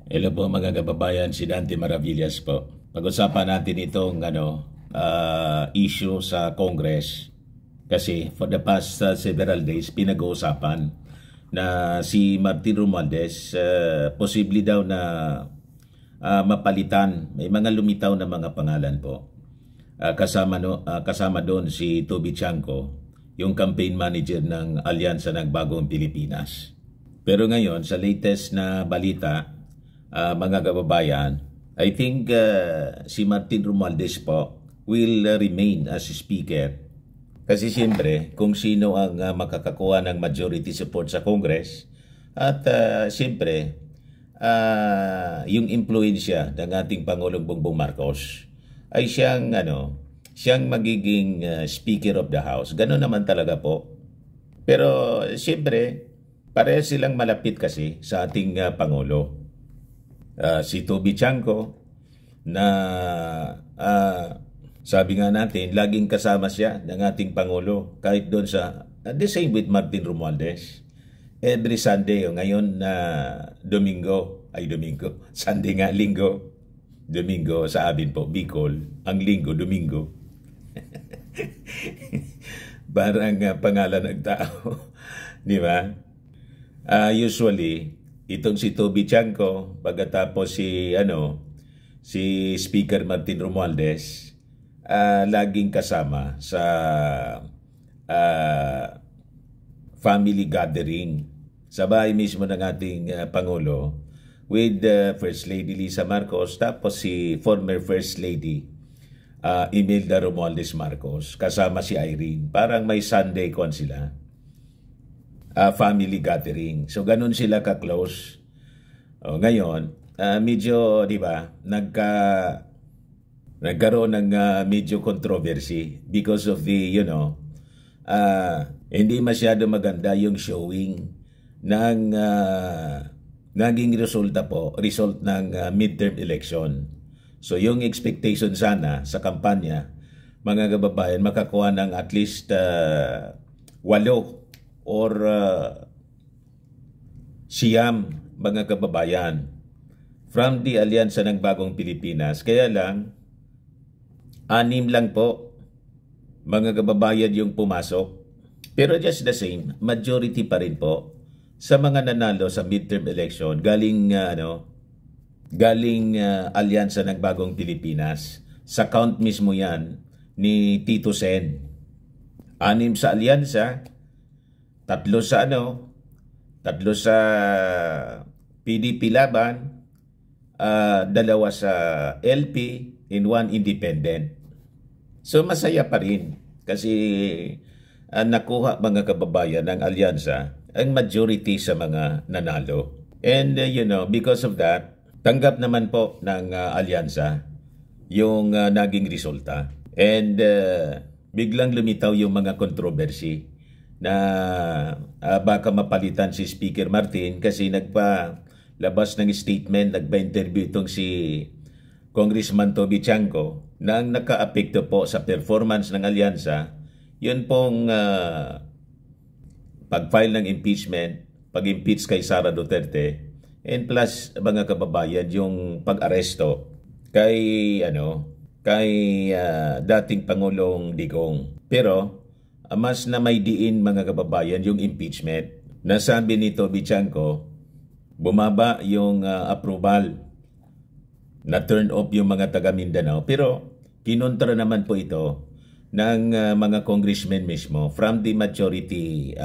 Hello po mga kababayan, si Dante Maravillas po. Pag-usapan natin itong issue sa Congress. Kasi for the past several days, pinag-uusapan na si Martin Romualdez posible daw na mapalitan. May mga lumitaw na mga pangalan po. Kasama doon si Toby Chanco, yung campaign manager ng Alyansa ng Bagong Pilipinas. Pero ngayon, sa latest na balita, mga kababayan, I think si Martin Romualdez po will remain as speaker. Kasi siyempre, kung sino ang makakakuha ng majority support sa Congress at siyempre, yung impluensya ng ating Pangulong Bongbong Marcos ay siyang magiging Speaker of the House. Ganun naman talaga po. Pero siyempre, pareha silang malapit kasi sa ating Pangulo. Si Toby Chanco na sabi nga natin, laging kasama siya ng ating Pangulo kahit doon sa, the same with Martin Romualdez. Every Sunday, ngayon na Sunday nga, Linggo, Domingo sa amin po, Bicol, ang Linggo, Domingo. Parang pangalan ng tao, di ba? Usually, itong si Toby Chanco, pagkatapos si Speaker Martin Romualdez, laging kasama sa family gathering sa bahay mismo ng ating Pangulo with First Lady Lisa Marcos, tapos si former First Lady Imelda Romualdez Marcos, kasama si Irene. Parang may Sunday con sila. Family gathering. So, ganun sila ka-close. Ngayon, medyo, di ba, nagkaroon ng medyo controversy because of the, hindi masyado maganda yung showing ng naging result ng midterm election. So, yung expectation sana sa kampanya, mga kababayan, makakuha ng at least 8 or siyam, mga kababayan, from the Alyansa ng Bagong Pilipinas. Kaya lang, 6 lang po, mga kababayan, yung pumasok. Pero just the same, majority pa rin po sa mga nanalo sa midterm election galing Alyansa ng Bagong Pilipinas. Sa count mismo yan ni Tito Sen. 6 sa Alyansa, 3 sa PDP Laban, 2 sa LP, and 1 independent. So masaya pa rin kasi nakuha, mga kababayan, ng Alyansa ang majority sa mga nanalo. And because of that, tanggap naman po ng Alyansa yung naging resulta. And biglang lumitaw yung mga controversy na baka mapalitan si Speaker Martin kasi nagpa-labas ng statement, nagpa-interview itong si Congressman Toby Chanco na ang naka-apekto po sa performance ng Alyansa, yun pong pag-file ng impeachment, pag-impeach kay Sara Duterte, and plus, mga kababayan, yung pag-aresto kay dating Pangulong Digong. Pero mas na may diin, mga kababayan, yung impeachment. Nasabi ni Toby Chanco, bumaba yung approval na turn off yung mga taga Mindanao. Pero kinontra naman po ito ng mga congressmen mismo from the majority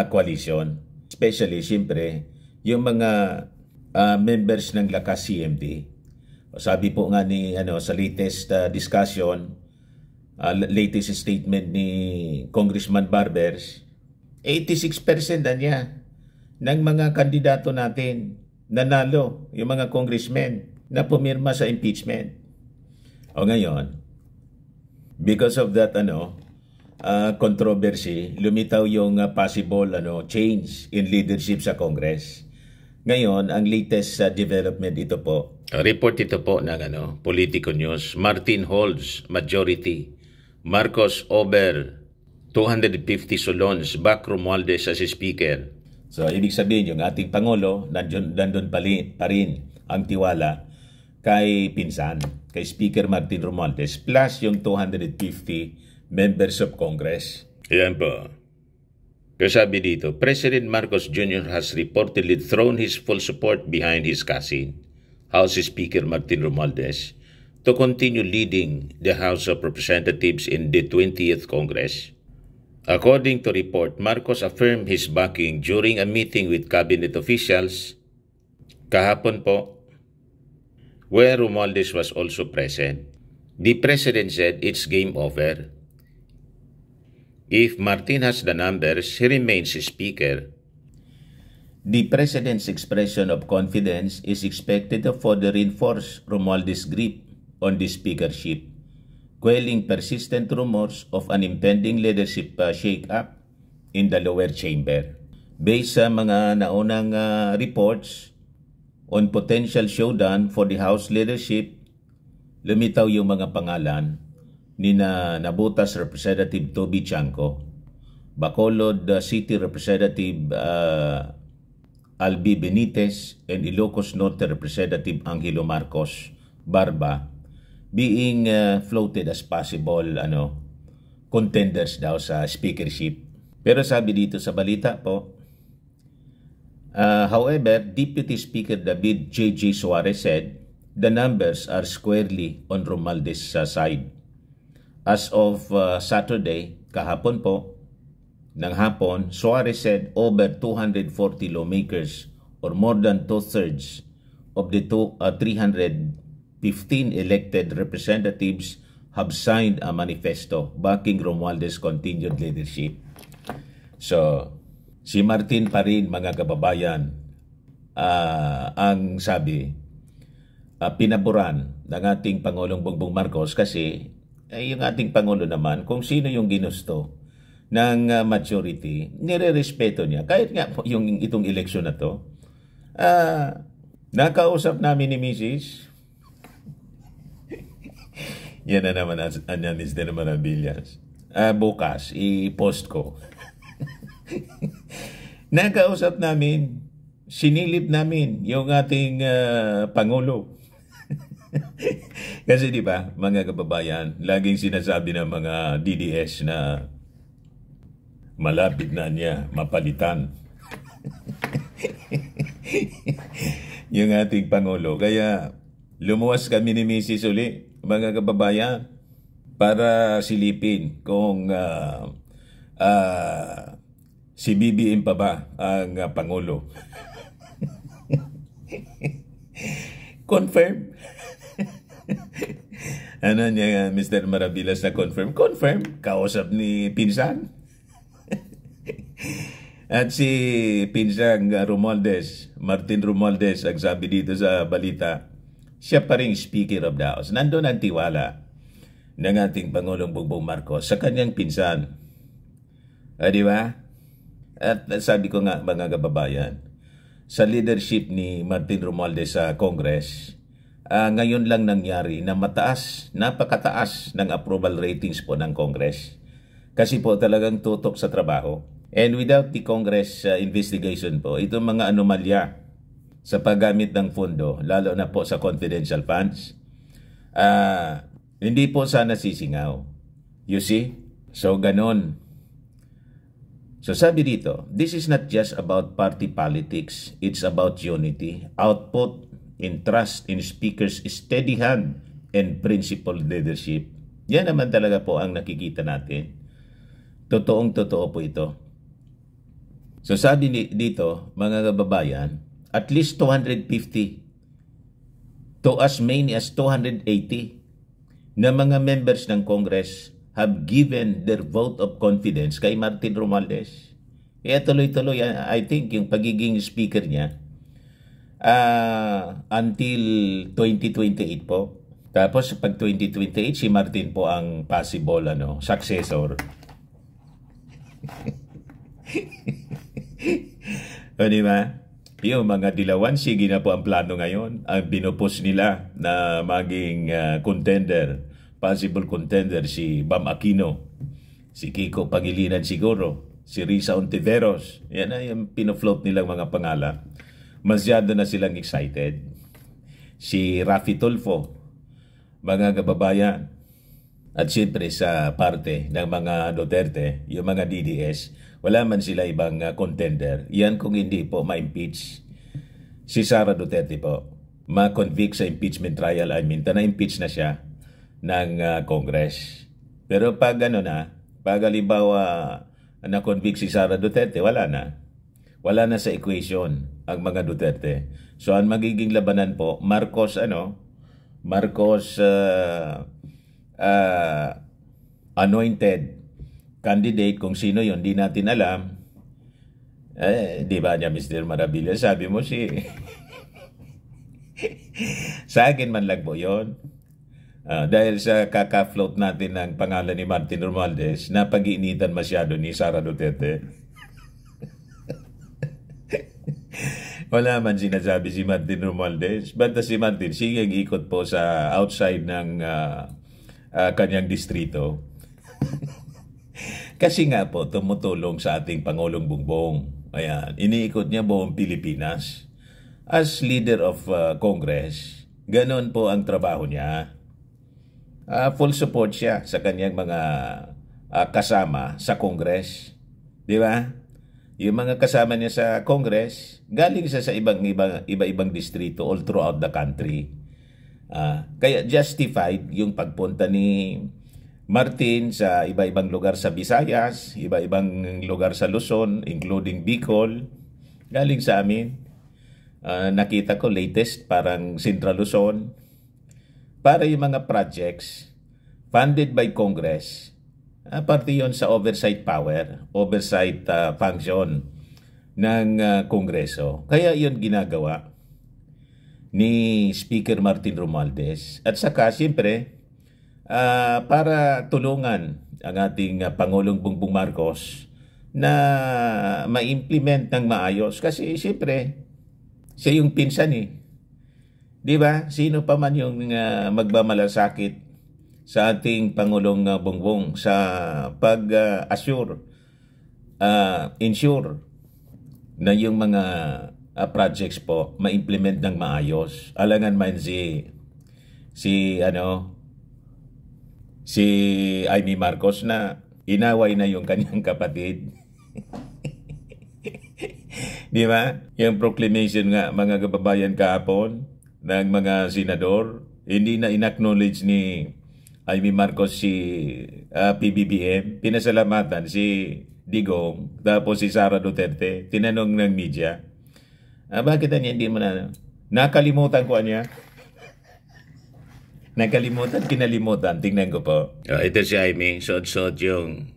coalition. Especially, siyempre, yung mga members ng Lakas CMD. Sabi po nga ni sa latest discussion, latest statement ni Congressman Barbers, 86% na niya ng mga kandidato natin nanalo, yung mga congressmen na pumirma sa impeachment. O ngayon, because of that controversy, lumitaw yung possible change in leadership sa Congress. Ngayon, ang latest development ito po, report ito po ng Politico News. Martin holds majority. Marcos over 250 solons, back Romualdez as speaker. So, ibig sabihin, yung ating Pangulo, nandun pa rin ang tiwala kay pinsan, kay Speaker Martin Romualdez, plus yung 250 members of Congress. Ayan po. Kasabi dito, President Marcos Jr. has reportedly thrown his full support behind his cousin, House Speaker Martin Romualdez, to continue leading the House of Representatives in the 20th Congress. According to report, Marcos affirmed his backing during a meeting with cabinet officials kahapon po, where Romualdez was also present. The president said it's game over. If Martin has the numbers, he remains Speaker. The President's expression of confidence is expected to further reinforce Romualdez's grip on the speakership, quelling persistent rumors of an impending leadership shake-up in the lower chamber. Based sa mga naunang reports on potential showdown for the House leadership, lumitaw yung mga pangalan ni Nabutas Representative Toby Chanco, Bacolod City Representative Albi Benitez, and Ilocos Norte Representative Angelo Marcos Barba being floated as possible contenders daw sa speakership. Pero sabi dito sa balita po, however, Deputy Speaker David J.J. Suarez said the numbers are squarely on Romualdez's side. As of Saturday, kahapon po, ng hapon, Suarez said over 240 lawmakers or more than 2/3 of the 315 elected representatives have signed a manifesto backing Romualdez's continued leadership. So, si Martin pa rin, mga kababayan, ang sabi, pinaboran ng ating Pangulong Bongbong Marcos kasi yung ating Pangulo naman, kung sino yung ginusto ng majority, nire-respeto niya. Kahit nga po yung itong eleksyon na to, nakausap namin ni Mrs. Yan na naman, Ananis de Maravillas. Bukas, i-post ko. Nakausap namin, sinilip namin yung ating Pangulo. Kasi di ba, mga kababayan, laging sinasabi ng mga DDS na malapit na niya mapalitan yung ating Pangulo. Kaya lumuwas kami ni Mrs. uli, mga kababayan, para silipin kung si BBM pa ba ang Pangulo. Confirm. Ano niya, Mr. Maravillas, na confirm? Confirm. Kausap ni pinsan. At si pinsang Romualdez, Martin Romualdez, ang sabi dito sa balita, siya pa rin Speaker of the House. Nandun ang tiwala ng ating Pangulong Bongbong Marcos sa kanyang pinsan. Di ba? At sabi ko nga, mga kababayan, sa leadership ni Martin Romualdez sa Congress, ngayon lang nangyari na napakataas ng approval ratings po ng Congress. Kasi po talagang tutok sa trabaho. And without the Congress investigation po, itong mga anomalya sa paggamit ng pondo, lalo na po sa confidential funds, hindi po sana sisingaw. You see? So, ganon. So, sabi dito, this is not just about party politics. It's about unity, output, in trust in Speaker's steady hand and principled leadership. Yan naman talaga po ang nakikita natin. Totoong-totoo po ito. So sabi dito, mga kababayan, at least 250 to as many as 280 na mga members ng Congress have given their vote of confidence kay Martin Romualdez. Kaya tuloy-tuloy, I think, yung pagiging speaker niya, until 2028 po. Tapos pag 2028 si Martin po ang possible successor. O di ba? Yung mga dilawan, sige na po ang plano ngayon. Ang binupos nila na maging possible contender si Bam Aquino, si Kiko Pangilinan siguro, si Risa Ontiveros. Yan na yung pinofloat nilang mga pangalan. Masyado na silang excited. Si Raffy Tulfo, mga kababayan. At siyempre sa parte ng mga Duterte, yung mga DDS, wala man sila ibang contender. Yan kung hindi po ma-impeach si Sara Duterte po. Ma-convict sa impeachment trial, na-impeach na siya ng Congress. Pero pag pag halimbawa na-convict si Sara Duterte, wala na. Wala na sa equation ang mga Duterte. So ang magiging labanan po, Marcos anointed candidate, kung sino yon di natin alam. Di ba niya, Mr. Marabilla, sabi mo sa akin man lang po yun. Dahil sa kaka-float natin ng pangalan ni Martin Romualdez, napag-iinitan masyado ni Sara Duterte. Wala man sinasabi si Martin Romualdez. Basta si Martin, sige ikot po sa outside ng kanyang distrito. Kasi nga po, tumutulong sa ating Pangulong Bongbong. Ayan, iniikot niya buong Pilipinas. As leader of Congress, ganon po ang trabaho niya. Full support siya sa kanyang mga kasama sa Congress. Di ba? Yung mga kasama niya sa Congress, galing siya sa iba-ibang distrito all throughout the country. Kaya justified yung pagpunta ni Martin sa iba-ibang lugar sa Visayas, iba-ibang lugar sa Luzon, including Bicol, galing sa amin. Nakita ko latest parang Central Luzon, para yung mga projects funded by Congress, parte yon sa oversight power, oversight function ng Kongreso. Kaya yon ginagawa ni Speaker Martin Romualdez. At saka siyempre, para tulungan ang ating Pangulong Bongbong Marcos na ma-implement ng maayos. Kasi siyempre, siya yung pinsan Di ba? Sino pa man yung magmamalasakit sa ating Pangulong Bongbong sa ensure na yung mga projects po ma-implement ng maayos. Alangan man si Amy Marcos na inaway na yung kanyang kapatid. Di ba? Yung proclamation nga, mga kababayan kahapon ng mga senador, hindi na in-acknowledge ni Amy Marcos si PBBM. Pinasalamatan si Digong, tapos si Sara Duterte. Tinanong ng media, bakit niya hindi mo na nakalimutan ko niya? Kinalimutan. Tingnan ko po. Ito si Amy, suot-suot yung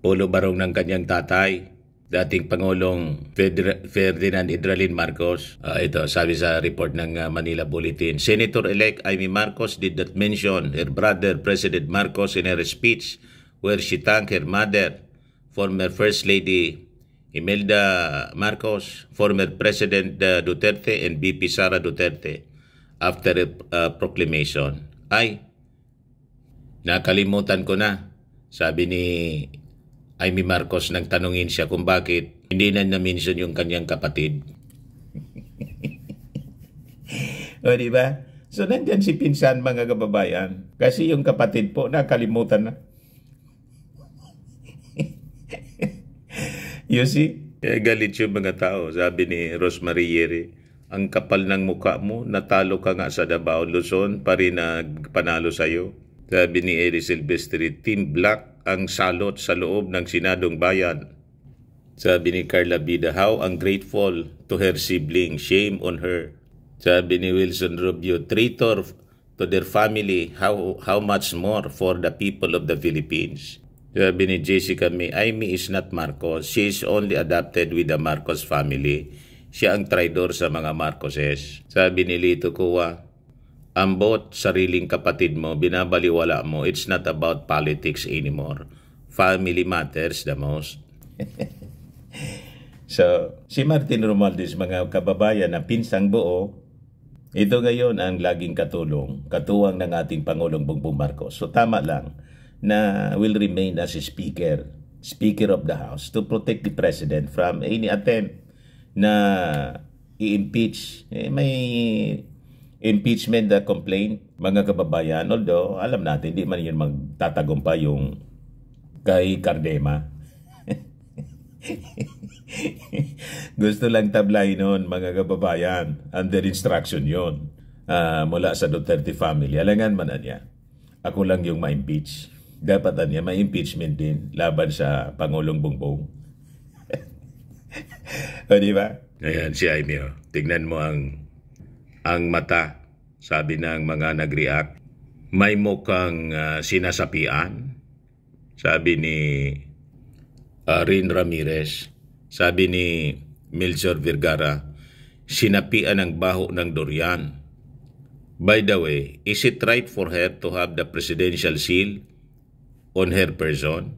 polo barong ng kanyang tatay, dating Pangulong Ferdinand Idralin Marcos. Ito, sabi sa report ng Manila Bulletin, Senator-elect Amy Marcos did not mention her brother President Marcos in her speech where she thanked her mother, former First Lady Imelda Marcos, former President Duterte, and VP Sara Duterte after a proclamation. Ay, nakalimutan ko na, sabi ni Amy Marcos nang tanungin siya kung bakit hindi na na-mention yung kanyang kapatid. O, di ba? So, nandyan si pinsan, mga kababayan. Kasi yung kapatid po, nakalimutan na. You see? Galit yung mga tao. Sabi ni Rosemary Yeri, ang kapal ng mukha mo, natalo ka nga sa Davao, Luzon, pa rin nagpanalo sa'yo. Sabi ni Eri Silvestre, Team Black ang salot sa loob ng Senadong Bayan. Sabi ni Carla Bida, how ungrateful to her sibling, shame on her. Sabi ni Wilson Rubio, traitor to their family, how much more for the people of the Philippines. Sabi ni Jessica May, Amy is not Marcos, she is only adopted with the Marcos family. Siya ang traidor sa mga Marcoses. Sabi ni Lito Kuwa, ambot sariling kapatid mo, binabaliwala mo, it's not about politics anymore. Family matters the most. So, si Martin Romualdez, mga kababayan na pinsang buo, ito ngayon ang laging katuwang ng ating Pangulong Bongbong Marcos. So, tama lang na will remain as a speaker Speaker of the House to protect the President from any attempt na i-impeach. May impeachment na complaint, mga kababayan. Although, alam natin, di man yun magtatagumpay yung kay Cardema. Gusto lang tablay noon, mga kababayan. Under instruction yon mula sa Duterte family. Alangan man niya. Ako lang yung ma-impeach. Dapat niya may impeachment din laban sa Pangulong Bongbong. O diba? Ayan si Jaime. Tignan mo ang mata. Sabi ng mga nag-react. May mukhang sinasapian. Sabi ni Rin Ramirez. Sabi ni Melchor Vergara, sinapian ang baho ng durian. By the way, is it right for her to have the presidential seal on her person?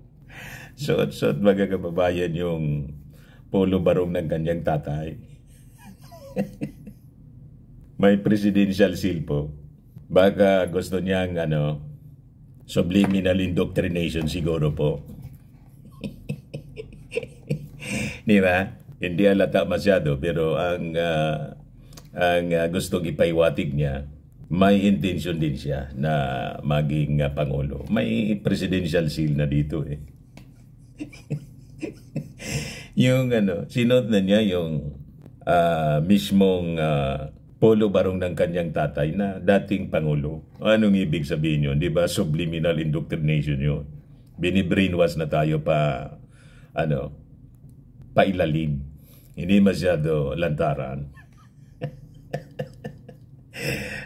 Suot-suot mga kababayan yung polo barong ng kanyang tatay. May presidential seal po. Baka gusto niyang subliminal indoctrination siguro po. Di ba? Hindi halata masyado pero ang gustong ipaiwatig niya, may intention din siya na maging Pangulo. May presidential seal na dito eh. Yung sinot na niya yung mismong polo barong ng kanyang tatay na dating Pangulo. Anong ibig sabihin yun? Di ba? Subliminal indoctrination yun. Binibrainwash na tayo pailalim. Hindi masyado lantaran.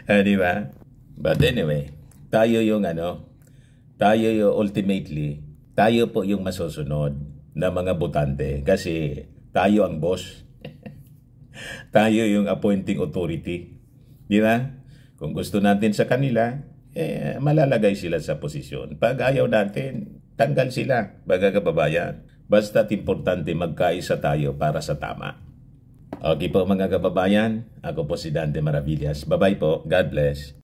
Di ba? But anyway, tayo yung ultimately, tayo po yung masusunod na mga botante kasi tayo ang boss. Tayo yung appointing authority. Di ba? Kung gusto natin sa kanila, malalagay sila sa posisyon. Pag ayaw natin, tanggal sila, mga kababayan. Basta't importante magkaisa tayo para sa tama. Okay po mga kababayan, ako po si Dante Maravillas. Bye-bye po. God bless.